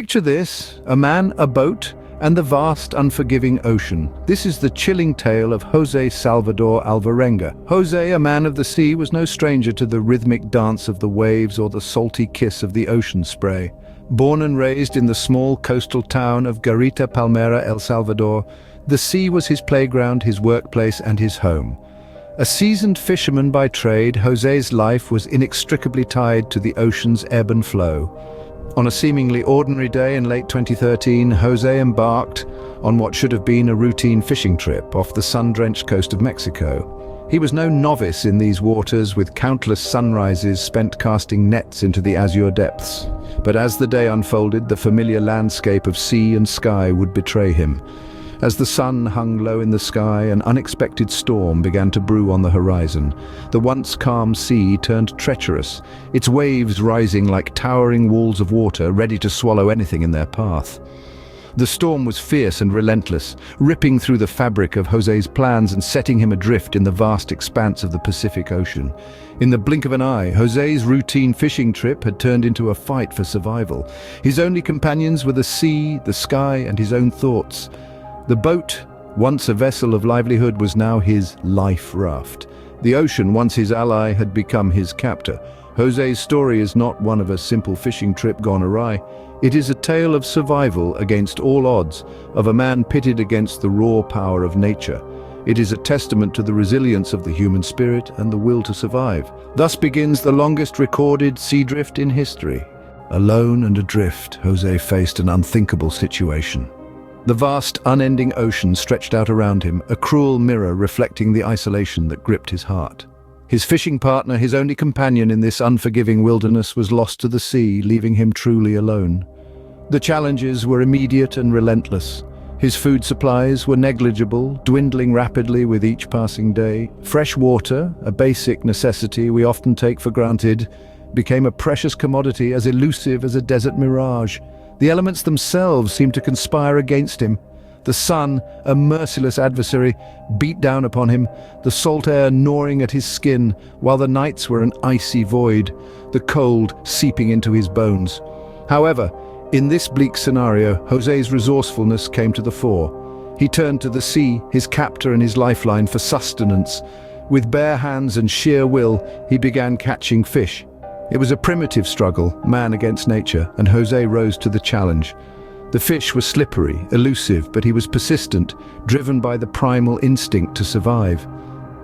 Picture this: a man, a boat, and the vast, unforgiving ocean. This is the chilling tale of Jose Salvador Alvarenga. Jose, a man of the sea, was no stranger to the rhythmic dance of the waves or the salty kiss of the ocean spray. Born and raised in the small coastal town of Garita Palmera, El Salvador, the sea was his playground, his workplace, and his home. A seasoned fisherman by trade, Jose's life was inextricably tied to the ocean's ebb and flow. On a seemingly ordinary day in late 2013, Jose embarked on what should have been a routine fishing trip off the sun-drenched coast of Mexico. He was no novice in these waters, with countless sunrises spent casting nets into the azure depths. But as the day unfolded, the familiar landscape of sea and sky would betray him. As the sun hung low in the sky, an unexpected storm began to brew on the horizon. The once calm sea turned treacherous, its waves rising like towering walls of water, ready to swallow anything in their path. The storm was fierce and relentless, ripping through the fabric of Jose's plans and setting him adrift in the vast expanse of the Pacific Ocean. In the blink of an eye, Jose's routine fishing trip had turned into a fight for survival. His only companions were the sea, the sky, and his own thoughts. The boat, once a vessel of livelihood, was now his life raft. The ocean, once his ally, had become his captor. Jose's story is not one of a simple fishing trip gone awry. It is a tale of survival against all odds, of a man pitted against the raw power of nature. It is a testament to the resilience of the human spirit and the will to survive. Thus begins the longest recorded sea drift in history. Alone and adrift, Jose faced an unthinkable situation. The vast, unending ocean stretched out around him, a cruel mirror reflecting the isolation that gripped his heart. His fishing partner, his only companion in this unforgiving wilderness, was lost to the sea, leaving him truly alone. The challenges were immediate and relentless. His food supplies were negligible, dwindling rapidly with each passing day. Fresh water, a basic necessity we often take for granted, became a precious commodity as elusive as a desert mirage. The elements themselves seemed to conspire against him. The sun, a merciless adversary, beat down upon him, the salt air gnawing at his skin, while the nights were an icy void, the cold seeping into his bones. However, in this bleak scenario, Jose's resourcefulness came to the fore. He turned to the sea, his captor and his lifeline, for sustenance. With bare hands and sheer will, he began catching fish. It was a primitive struggle, man against nature, and Jose rose to the challenge. The fish were slippery, elusive, but he was persistent, driven by the primal instinct to survive.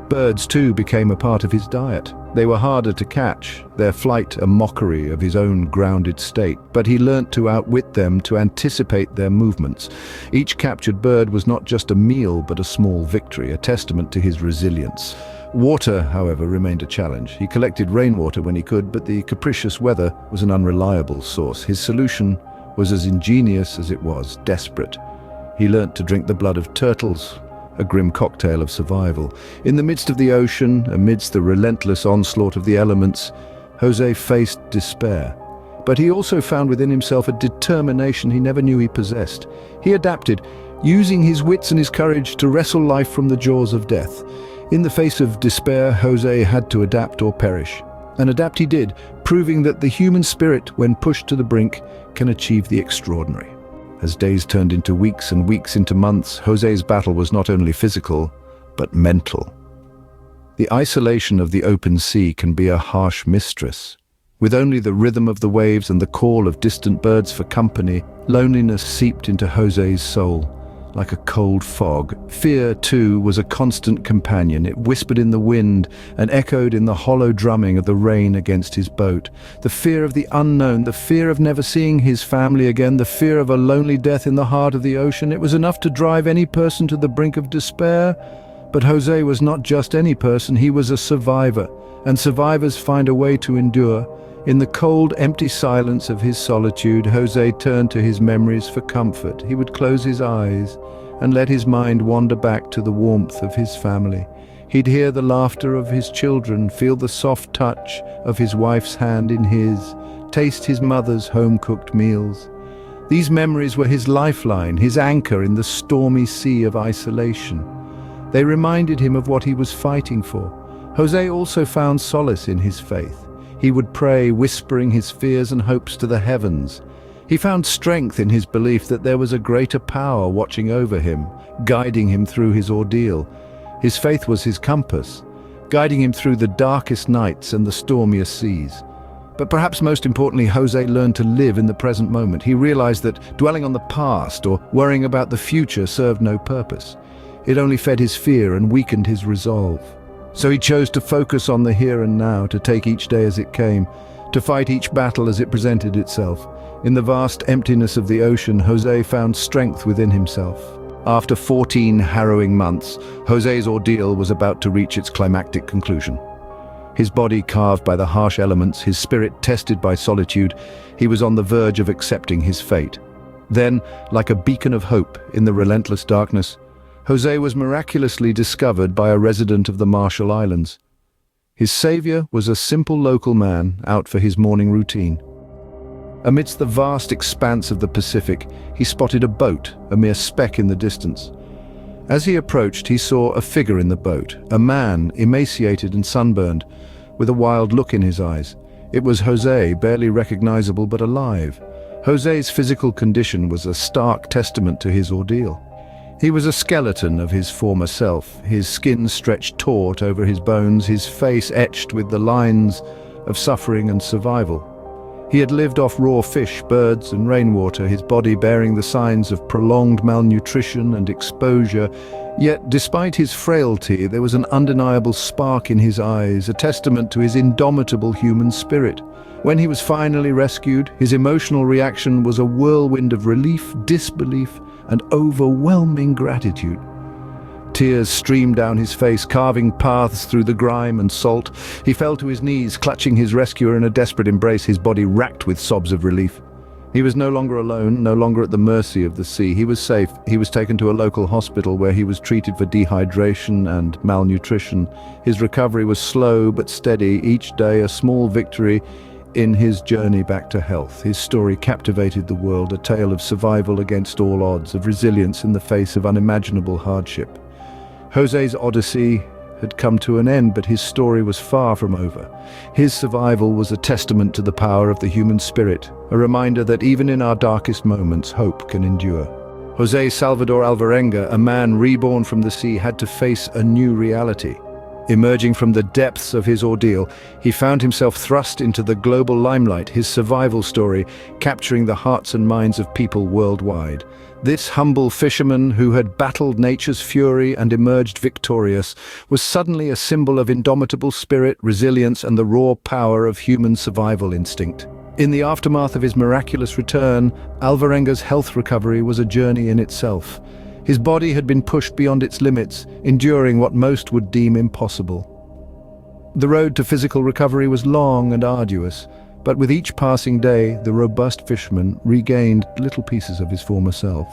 Birds, too, became a part of his diet. They were harder to catch, their flight a mockery of his own grounded state, but he learnt to outwit them, to anticipate their movements. Each captured bird was not just a meal, but a small victory, a testament to his resilience. Water, however, remained a challenge. He collected rainwater when he could, but the capricious weather was an unreliable source. His solution was as ingenious as it was desperate. He learnt to drink the blood of turtles, a grim cocktail of survival. In the midst of the ocean, amidst the relentless onslaught of the elements, Jose faced despair. But he also found within himself a determination he never knew he possessed. He adapted, using his wits and his courage to wrestle life from the jaws of death. In the face of despair, Jose had to adapt or perish. And adapt he did, proving that the human spirit, when pushed to the brink, can achieve the extraordinary. As days turned into weeks and weeks into months, Jose's battle was not only physical, but mental. The isolation of the open sea can be a harsh mistress. With only the rhythm of the waves and the call of distant birds for company, loneliness seeped into Jose's soul. Like a cold fog, fear, too, was a constant companion. It whispered in the wind and echoed in the hollow drumming of the rain against his boat. The fear of the unknown, the fear of never seeing his family again, the fear of a lonely death in the heart of the ocean. It was enough to drive any person to the brink of despair. But Jose was not just any person, he was a survivor, and survivors find a way to endure. In the cold, empty silence of his solitude, Jose turned to his memories for comfort. He would close his eyes and let his mind wander back to the warmth of his family. He'd hear the laughter of his children, feel the soft touch of his wife's hand in his, taste his mother's home-cooked meals. These memories were his lifeline, his anchor in the stormy sea of isolation. They reminded him of what he was fighting for. Jose also found solace in his faith. He would pray, whispering his fears and hopes to the heavens. He found strength in his belief that there was a greater power watching over him, guiding him through his ordeal. His faith was his compass, guiding him through the darkest nights and the stormiest seas. But perhaps most importantly, Jose learned to live in the present moment. He realized that dwelling on the past or worrying about the future served no purpose. It only fed his fear and weakened his resolve. So he chose to focus on the here and now, to take each day as it came, to fight each battle as it presented itself. In the vast emptiness of the ocean, Jose found strength within himself. After 14 harrowing months, Jose's ordeal was about to reach its climactic conclusion. His body carved by the harsh elements, his spirit tested by solitude, he was on the verge of accepting his fate. Then, like a beacon of hope in the relentless darkness, Jose was miraculously discovered by a resident of the Marshall Islands. His savior was a simple local man out for his morning routine. Amidst the vast expanse of the Pacific, he spotted a boat, a mere speck in the distance. As he approached, he saw a figure in the boat, a man emaciated and sunburned, with a wild look in his eyes. It was Jose, barely recognizable but alive. Jose's physical condition was a stark testament to his ordeal. He was a skeleton of his former self, his skin stretched taut over his bones, his face etched with the lines of suffering and survival. He had lived off raw fish, birds, and rainwater, his body bearing the signs of prolonged malnutrition and exposure. Yet, despite his frailty, there was an undeniable spark in his eyes, a testament to his indomitable human spirit. When he was finally rescued, his emotional reaction was a whirlwind of relief, disbelief, and overwhelming gratitude. Tears streamed down his face, carving paths through the grime and salt. He fell to his knees, clutching his rescuer in a desperate embrace, his body racked with sobs of relief. He was no longer alone, no longer at the mercy of the sea. He was safe. He was taken to a local hospital where he was treated for dehydration and malnutrition. His recovery was slow but steady, each day a small victory in his journey back to health. His story captivated the world, a tale of survival against all odds, of resilience in the face of unimaginable hardship. Jose's odyssey had come to an end, but his story was far from over. His survival was a testament to the power of the human spirit, a reminder that even in our darkest moments, hope can endure. Jose Salvador Alvarenga, a man reborn from the sea, had to face a new reality. Emerging from the depths of his ordeal, he found himself thrust into the global limelight, his survival story capturing the hearts and minds of people worldwide. This humble fisherman who had battled nature's fury and emerged victorious was suddenly a symbol of indomitable spirit, resilience, and the raw power of human survival instinct. In the aftermath of his miraculous return, Alvarenga's health recovery was a journey in itself. His body had been pushed beyond its limits, enduring what most would deem impossible. The road to physical recovery was long and arduous, but with each passing day, the robust fisherman regained little pieces of his former self.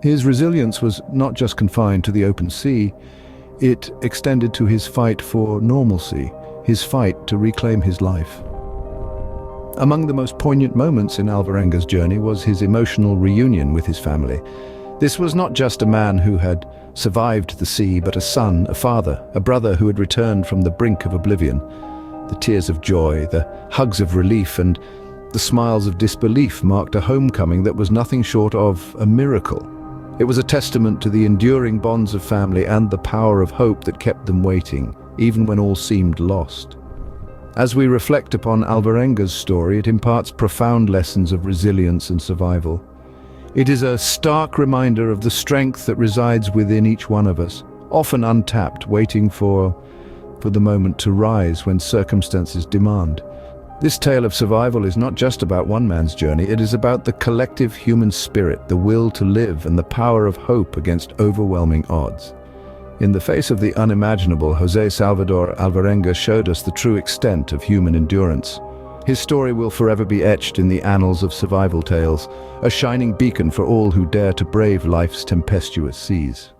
His resilience was not just confined to the open sea, it extended to his fight for normalcy, his fight to reclaim his life. Among the most poignant moments in Alvarenga's journey was his emotional reunion with his family. This was not just a man who had survived the sea, but a son, a father, a brother who had returned from the brink of oblivion. The tears of joy, the hugs of relief, and the smiles of disbelief marked a homecoming that was nothing short of a miracle. It was a testament to the enduring bonds of family and the power of hope that kept them waiting, even when all seemed lost. As we reflect upon Alvarenga's story, it imparts profound lessons of resilience and survival. It is a stark reminder of the strength that resides within each one of us, often untapped, waiting for the moment to rise when circumstances demand. This tale of survival is not just about one man's journey, it is about the collective human spirit, the will to live, and the power of hope against overwhelming odds. In the face of the unimaginable, Jose Salvador Alvarenga showed us the true extent of human endurance. His story will forever be etched in the annals of survival tales, a shining beacon for all who dare to brave life's tempestuous seas.